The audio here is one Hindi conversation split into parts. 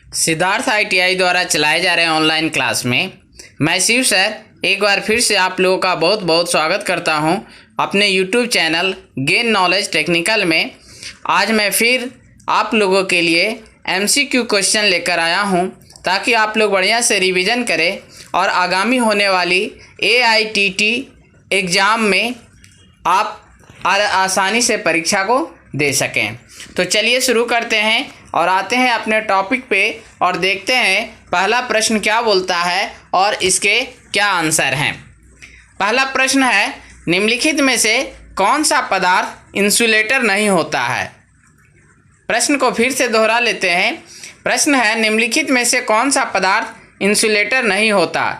सिद्धार्थ ITI द्वारा चलाए जा रहे ऑनलाइन क्लास में मैं शिव सर एक बार फिर से आप लोगों का बहुत बहुत स्वागत करता हूं अपने YouTube channel gain knowledge technical में। आज मैं फिर आप लोगों के लिए MCQ क्वेश्चन लेकर आया हूं ताकि आप लोग बढ़िया से रिवीजन करें और आगामी होने वाली AITT एग्ज़ाम में आप आसानी से परीक्षा को दे सकें। तो चलिए शुरू करते हैं और आते हैं अपने टॉपिक पे और देखते हैं पहला प्रश्न क्या बोलता है और इसके क्या आंसर हैं। पहला प्रश्न है, निम्नलिखित में से कौन सा पदार्थ इंसुलेटर नहीं होता है। प्रश्न को फिर से दोहरा लेते हैं। प्रश्न है, निम्नलिखित में से कौन सा पदार्थ इंसुलेटर नहीं होता।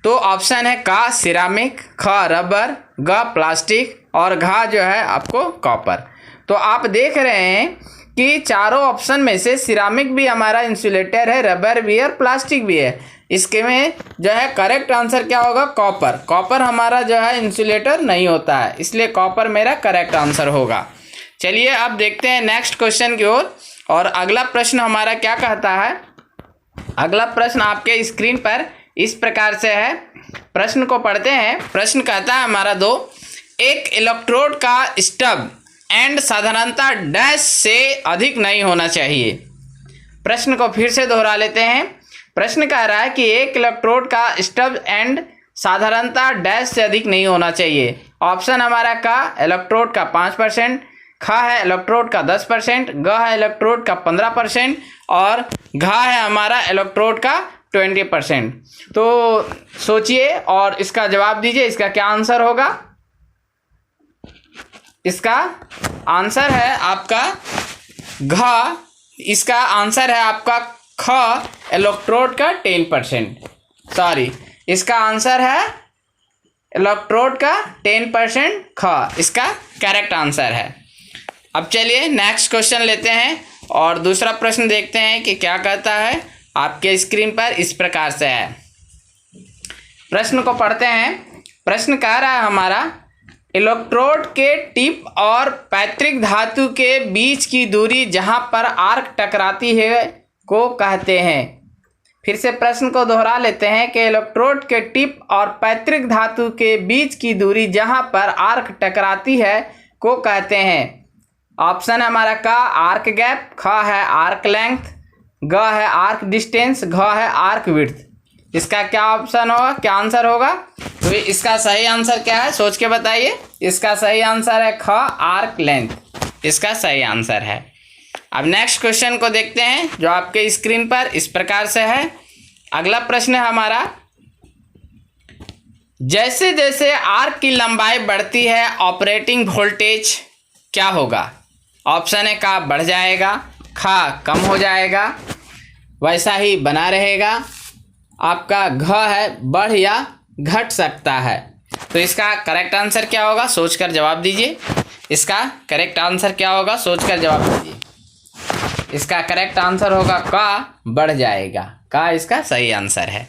तो ऑप्शन है का सिरामिक, ख रबर, ग प्लास्टिक और घ जो है आपको कॉपर। तो आप देख रहे हैं कि चारों ऑप्शन में से सिरामिक भी हमारा इंसुलेटर है, रबर भी है और प्लास्टिक भी है। इसके में जो है करेक्ट आंसर क्या होगा, कॉपर। कॉपर हमारा जो है इंसुलेटर नहीं होता है, इसलिए कॉपर मेरा करेक्ट आंसर होगा। चलिए अब देखते हैं नेक्स्ट क्वेश्चन की ओर। और अगला प्रश्न हमारा क्या कहता है। अगला प्रश्न आपके स्क्रीन पर इस प्रकार से है। प्रश्न को पढ़ते हैं। प्रश्न कहता है हमारा एक इलेक्ट्रोड का स्टब एंड साधारणतः डैश से अधिक नहीं होना चाहिए। प्रश्न को फिर से दोहरा लेते हैं। प्रश्न कह रहा है कि एक इलेक्ट्रोड का स्टब एंड साधारणतः डैश से अधिक नहीं होना चाहिए। ऑप्शन हमारा का इलेक्ट्रोड का 5%, ख है इलेक्ट्रोड का 10%, ग है इलेक्ट्रोड का 15% और घ है हमारा इलेक्ट्रोड का 20%। तो सोचिए और इसका जवाब दीजिए, इसका क्या आंसर होगा। इसका आंसर है आपका घ। इसका आंसर है आपका ख इलेक्ट्रोड का 10%। सॉरी, इसका आंसर है इलेक्ट्रोड का 10% ख, इसका करेक्ट आंसर है। अब चलिए नेक्स्ट क्वेश्चन लेते हैं और दूसरा प्रश्न देखते हैं कि क्या कहता है। आपके स्क्रीन पर इस प्रकार से है। प्रश्न को पढ़ते हैं। प्रश्न कह रहा है हमारा, इलेक्ट्रोड के टिप और पैतृक धातु के बीच की दूरी जहां पर आर्क टकराती है को कहते हैं। फिर से प्रश्न को दोहरा लेते हैं कि इलेक्ट्रोड के टिप और पैतृक धातु के बीच की दूरी जहां पर आर्क टकराती है को कहते हैं। ऑप्शन हमारा का आर्क गैप, ख है आर्क लेंथ, ग है आर्क डिस्टेंस, घ है आर्क विड्थ। इसका क्या ऑप्शन होगा, क्या आंसर होगा। तो इसका सही आंसर क्या है, सोच के बताइए। इसका सही आंसर है ख आर्क लेंथ, इसका सही आंसर है। अब नेक्स्ट क्वेश्चन को देखते हैं जो आपके स्क्रीन पर इस प्रकार से है। अगला प्रश्न है हमारा, जैसे जैसे आर्क की लंबाई बढ़ती है ऑपरेटिंग वोल्टेज क्या होगा। ऑप्शन है का बढ़ जाएगा, खा कम हो जाएगा, वैसा ही बना रहेगा, आपका घ है बढ़ या घट सकता है। तो इसका करेक्ट आंसर क्या होगा, सोचकर जवाब दीजिए। इसका करेक्ट आंसर क्या होगा, सोचकर जवाब दीजिए। इसका करेक्ट आंसर होगा का बढ़ जाएगा, का इसका सही आंसर है।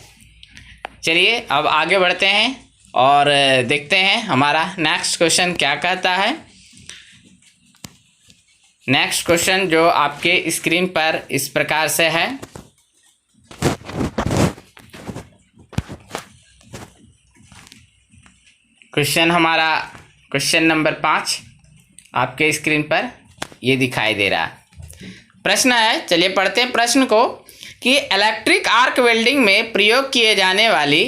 चलिए अब आगे बढ़ते हैं और देखते हैं हमारा नेक्स्ट क्वेश्चन क्या कहता है। नेक्स्ट क्वेश्चन जो आपके स्क्रीन पर इस प्रकार से है। क्वेश्चन हमारा क्वेश्चन नंबर 5 आपके स्क्रीन पर ये दिखाई दे रहा है। प्रश्न है, चलिए पढ़ते हैं प्रश्न को कि इलेक्ट्रिक आर्क वेल्डिंग में प्रयोग किए जाने वाली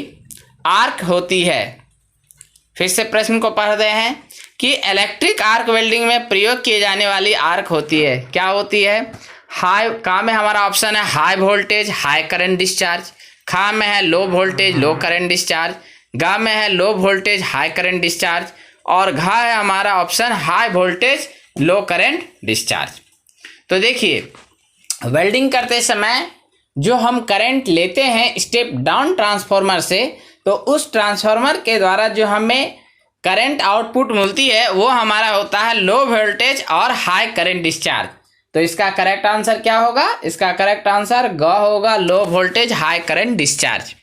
आर्क होती है। फिर से प्रश्न को पढ़ रहे हैं कि इलेक्ट्रिक आर्क वेल्डिंग में प्रयोग किए जाने वाली आर्क होती है, क्या होती है। हाई का में हमारा ऑप्शन है high voltage high current discharge, खा में है लो वोल्टेज लो करंट डिस्चार्ज, गा में है low voltage high current discharge और घा है हमारा ऑप्शन हाई वोल्टेज लो करंट डिस्चार्ज। तो देखिए, वेल्डिंग करते समय जो हम करंट लेते हैं स्टेप डाउन ट्रांसफार्मर से, तो उस ट्रांसफार्मर के द्वारा जो हमें करंट आउटपुट मिलती है वो हमारा होता है लो वोल्टेज और हाई करंट डिस्चार्ज। तो इसका करेक्ट आंसर क्या होगा, इसका करेक्ट आंसर ग होगा, low voltage high current discharge.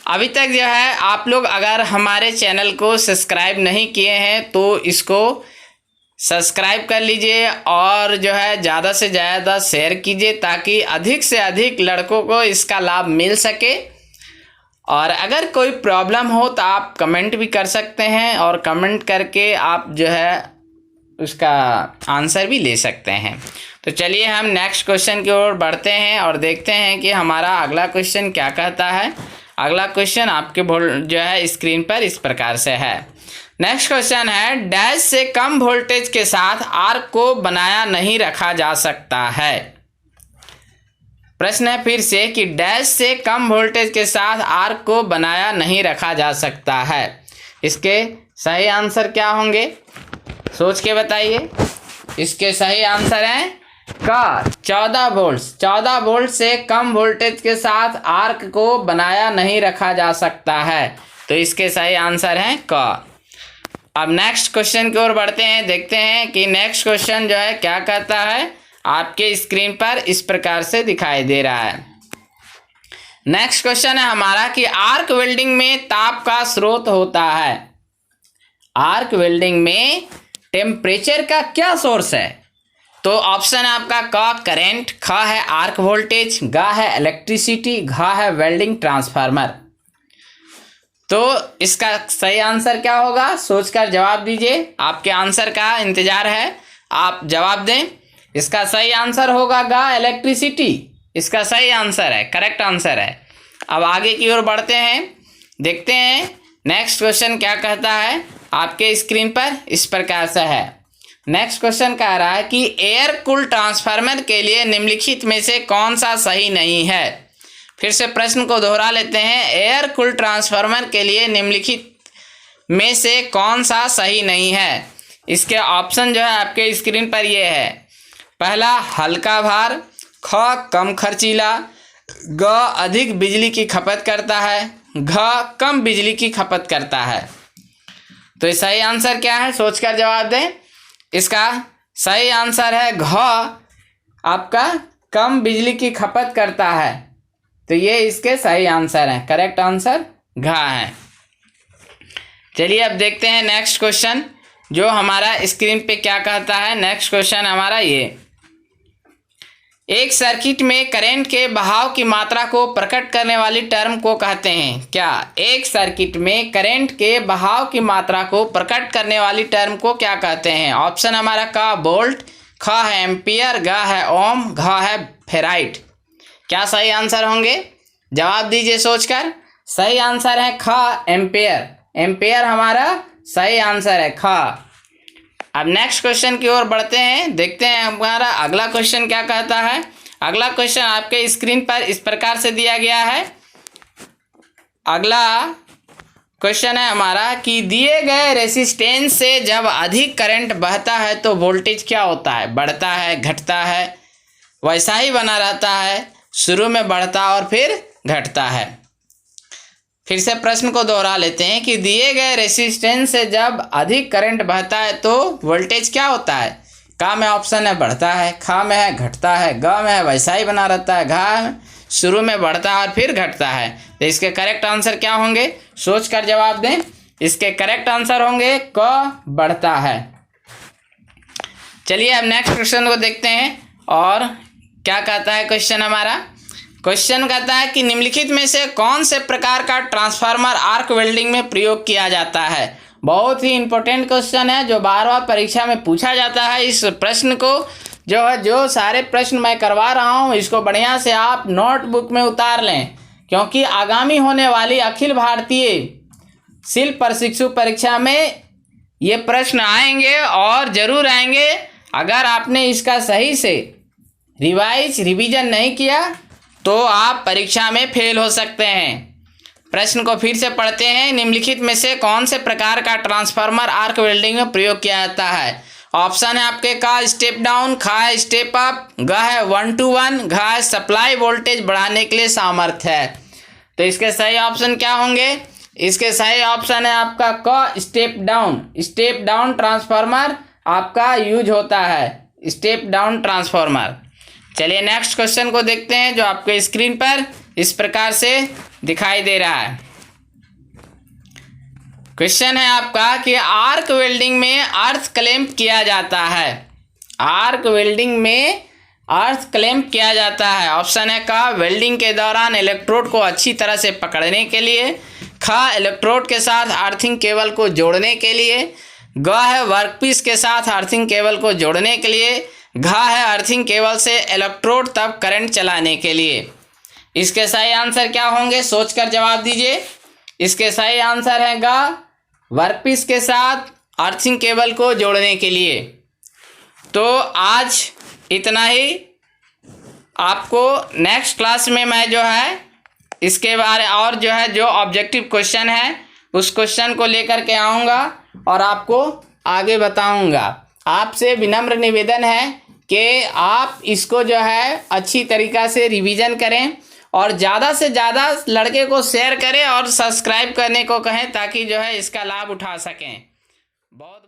अभी तक जो है आप लोग अगर हमारे चैनल को सब्सक्राइब नहीं किए हैं तो इसको सब्सक्राइब कर लीजिए और जो है ज़्यादा से ज़्यादा शेयर कीजिए ताकि अधिक से अधिक लड़कों को इसका लाभ मिल सके। और अगर कोई प्रॉब्लम हो तो आप कमेंट भी कर सकते हैं और कमेंट करके आप जो है उसका आंसर भी ले सकते हैं। तो चलिए हम नेक्स्ट क्वेश्चन की ओर बढ़ते हैं और देखते हैं कि हमारा अगला क्वेश्चन क्या कहता है। अगला क्वेश्चन आपके जो है स्क्रीन पर इस प्रकार से है। नेक्स्ट क्वेश्चन है, डैश से कम वोल्टेज के साथ आर्क को बनाया नहीं रखा जा सकता है। प्रश्न है फिर से कि डैश से कम वोल्टेज के साथ आर्क को बनाया नहीं रखा जा सकता है। इसके सही आंसर क्या होंगे, सोच के बताइए। इसके सही आंसर है क 14 वोल्ट। 14 वोल्ट से कम वोल्टेज के साथ आर्क को बनाया नहीं रखा जा सकता है। तो इसके सही आंसर है क। अब नेक्स्ट क्वेश्चन की ओर बढ़ते हैं, देखते हैं कि नेक्स्ट क्वेश्चन जो है क्या कहता है। आपके स्क्रीन पर इस प्रकार से दिखाई दे रहा है। नेक्स्ट क्वेश्चन है हमारा कि आर्क वेल्डिंग में ताप का स्रोत होता है। आर्क वेल्डिंग में टेम्परेचर का क्या सोर्स है। तो ऑप्शन है आपका क करंट, ख है आर्क वोल्टेज, ग है इलेक्ट्रिसिटी, घ है वेल्डिंग ट्रांसफार्मर। तो इसका सही आंसर क्या होगा, सोचकर जवाब दीजिए। आपके आंसर का इंतजार है, आप जवाब दें। इसका सही आंसर होगा ग इलेक्ट्रिसिटी। इसका सही आंसर है, करेक्ट आंसर है। अब आगे की ओर बढ़ते हैं, देखते हैं नेक्स्ट क्वेश्चन क्या कहता है। आपके स्क्रीन पर इस प्रकार से है। नेक्स्ट क्वेश्चन कह रहा है कि एयर कूल ट्रांसफार्मर के लिए निम्नलिखित में से कौन सा सही नहीं है। फिर से प्रश्न को दोहरा लेते हैं। एयर कूल ट्रांसफार्मर के लिए निम्नलिखित में से कौन सा सही नहीं है। इसके ऑप्शन जो है आपके स्क्रीन पर ये है। पहला हल्का भार, ख कम खर्चीला, ग अधिक बिजली की खपत करता है, घ कम बिजली की खपत करता है। तो सही आंसर क्या है, सोचकर जवाब दें। इसका सही आंसर है घ, आपका कम बिजली की खपत करता है। तो ये इसके सही आंसर हैं, करेक्ट आंसर घ है। चलिए अब देखते हैं नेक्स्ट क्वेश्चन जो हमारा स्क्रीन पे क्या कहता है। नेक्स्ट क्वेश्चन हमारा ये, एक सर्किट में करंट के बहाव की मात्रा को प्रकट करने वाली टर्म को कहते हैं क्या। एक सर्किट में करंट के बहाव की मात्रा को प्रकट करने वाली टर्म को क्या कहते हैं। ऑप्शन हमारा का वोल्ट, ख है एम्पियर, ग है ओम, घ है फेराइट। क्या सही आंसर होंगे, जवाब दीजिए सोचकर। सही आंसर है ख एम्पियर। एम्पियर हमारा सही आंसर है ख। अब नेक्स्ट क्वेश्चन की ओर बढ़ते हैं, देखते हैं हमारा अगला क्वेश्चन क्या कहता है। अगला क्वेश्चन आपके स्क्रीन पर इस प्रकार से दिया गया है। अगला क्वेश्चन है हमारा कि दिए गए रेसिस्टेंस से जब अधिक करंट बहता है तो वोल्टेज क्या होता है, बढ़ता है, घटता है, वैसा ही बना रहता है, शुरू में बढ़ता और फिर घटता है। फिर से प्रश्न को दोहरा लेते हैं कि दिए गए रेसिस्टेंस से जब अधिक करंट बहता है तो वोल्टेज क्या होता है। का में ऑप्शन है बढ़ता है, खा में है घटता है, ग में है वैसा ही बना रहता है, घा में शुरू में बढ़ता है और फिर घटता है। तो इसके करेक्ट आंसर क्या होंगे, सोच कर जवाब दें। इसके करेक्ट आंसर होंगे क बढ़ता है। चलिए अब नेक्स्ट क्वेश्चन को देखते हैं और क्या कहता है क्वेश्चन हमारा। क्वेश्चन कहता है कि निम्नलिखित में से कौन से प्रकार का ट्रांसफार्मर आर्क वेल्डिंग में प्रयोग किया जाता है। बहुत ही इंपॉर्टेंट क्वेश्चन है जो बार बार परीक्षा में पूछा जाता है। इस प्रश्न को जो सारे प्रश्न मैं करवा रहा हूँ इसको बढ़िया से आप नोटबुक में उतार लें, क्योंकि आगामी होने वाली अखिल भारतीय शिल्प प्रशिक्षु परीक्षा में ये प्रश्न आएंगे और ज़रूर आएंगे। अगर आपने इसका सही से रिवीजन नहीं किया तो आप परीक्षा में फेल हो सकते हैं। प्रश्न को फिर से पढ़ते हैं। निम्नलिखित में से कौन से प्रकार का ट्रांसफार्मर आर्क वेल्डिंग में प्रयोग किया जाता है। ऑप्शन है आपके का स्टेप डाउन, खा है स्टेप अप, ग है 1 to 1, घ है सप्लाई वोल्टेज बढ़ाने के लिए सामर्थ्य है। तो इसके सही ऑप्शन क्या होंगे। इसके सही ऑप्शन है आपका क step down. Step down transformer आपका यूज होता है, स्टेप डाउन ट्रांसफार्मर। चलिए नेक्स्ट क्वेश्चन को देखते हैं जो आपके स्क्रीन पर इस प्रकार से दिखाई दे रहा है। क्वेश्चन है आपका कि आर्क वेल्डिंग में अर्थ क्लैंप किया जाता है। आर्क वेल्डिंग में अर्थ क्लैंप किया जाता है। ऑप्शन है का वेल्डिंग के दौरान इलेक्ट्रोड को अच्छी तरह से पकड़ने के लिए, ख इलेक्ट्रोड के साथ अर्थिंग केबल को जोड़ने के लिए, ग है वर्कपीस के साथ अर्थिंग केबल को जोड़ने के लिए, घ है अर्थिंग केबल से इलेक्ट्रोड तक करंट चलाने के लिए। इसके सही आंसर क्या होंगे, सोचकर जवाब दीजिए। इसके सही आंसर है ग वर्कपीस के साथ अर्थिंग केबल को जोड़ने के लिए। तो आज इतना ही। आपको नेक्स्ट क्लास में मैं जो है इसके बारे और जो है जो ऑब्जेक्टिव क्वेश्चन है उस क्वेश्चन को लेकर के आऊँगा और आपको आगे बताऊँगा। आपसे विनम्र निवेदन है कि आप इसको जो है अच्छी तरीक़ा से रिवीजन करें और ज़्यादा से ज़्यादा लड़के को शेयर करें और सब्सक्राइब करने को कहें ताकि जो है इसका लाभ उठा सकें। बहुत